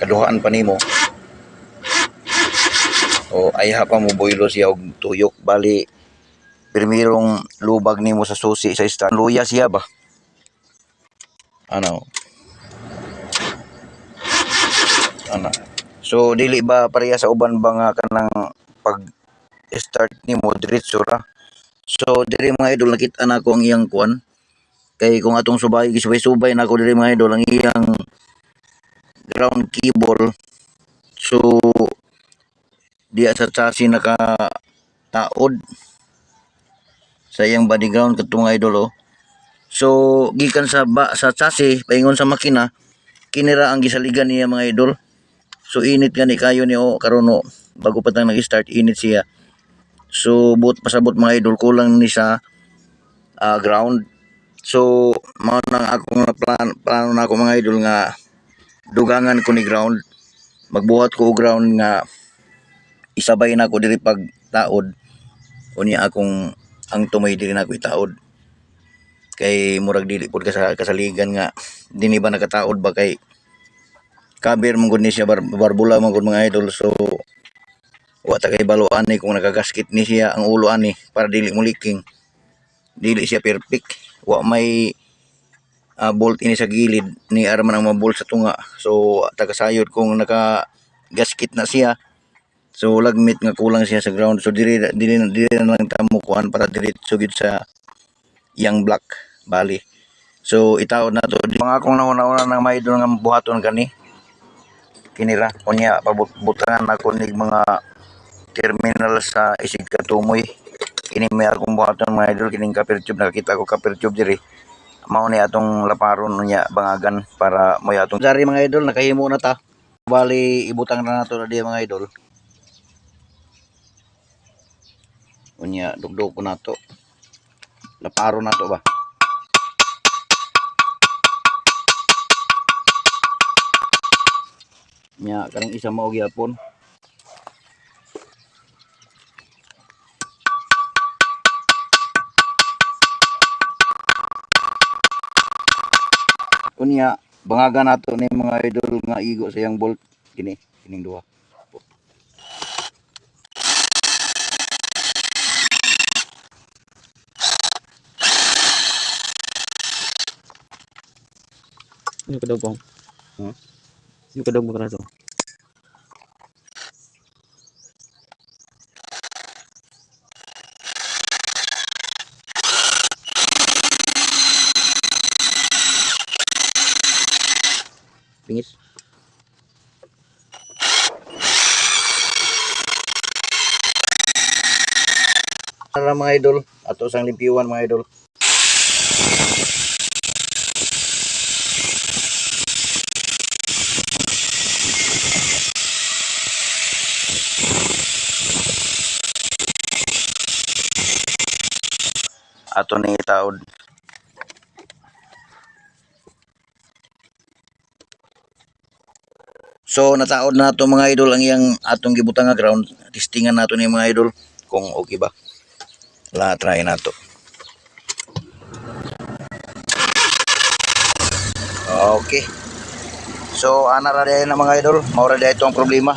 kaduhaan pa nimo o ayha pa mo boylo siya og tuyok. Bali primerong lubag nimo sa susi sa stand, luya siya ba ano. So dili ba pareha sa uban ba nga kanang pag start nimo diretso ra. So diri mga idol nakita na ko ang iyang kuan, kay kung atong subay gisubay-subay na ako diri mga idol ang iyang ground cable. So diya sa chassis nakataod sa iyang body ground kadto mga idol oh. So gikan sa chassis paingon sa makina kinira ang gisaligan niya mga idol. So init gani kayo ni karon bago pa tang nag-start init siya. So pasabot mga idol kulang ni sa ground. So mao nang akong plano na ako mga idol nga dugangan ko ni ground, magbuhat ko og ground nga isabay na ko diri pag taod unya akong ang tumoy diri na ko itaod, kay murag dili pud kasaligan nga dinhi ba nakataod ba kay cover mong gud ni siya barbula mong gud mga idol. So wa ta kay balo ani kung nagagasket ni siya ang ulo ani para dili mo leaking, dili siya perfect, wa may bolt ini sa gilid ni araman ang mga bolt sa tunga. So tagasayod kung naka gasket na siya, so lagmit nga kulang siya sa ground. So dili na lang tamo kuan para diretso gid sa yang block bali. So itaod na to mga akong nauna nang may idol nga buhaton kani kinira unya pabutangan ako nig mga terminal sa isig katumoy. Kini may akong buhaton mga idol kining copper tube, nakakita ko copper tube diri mao ni atong laparon unya bangagan para mo atong sari mga idol. Nakahimo na ta, bali ibutang na nato na diya mga idol unya dugdog ko nato laparon nato ba. Nya karang isa mao gyapon unya bangagan nato ni mga idol nga igo sa yang bolt kining duha. Yung kadog ko. Yung kadog mo ka na to. Pingis. Para mga idol ato sang limpiwan mga idol. Ato ni itaod. So nataod na to mga idol ang iyang atong gibutang nga ground. Testingan nato ni mga idol kung okay ba. La try nato. Okay. So ana ra na mga idol, mao ra itong problema.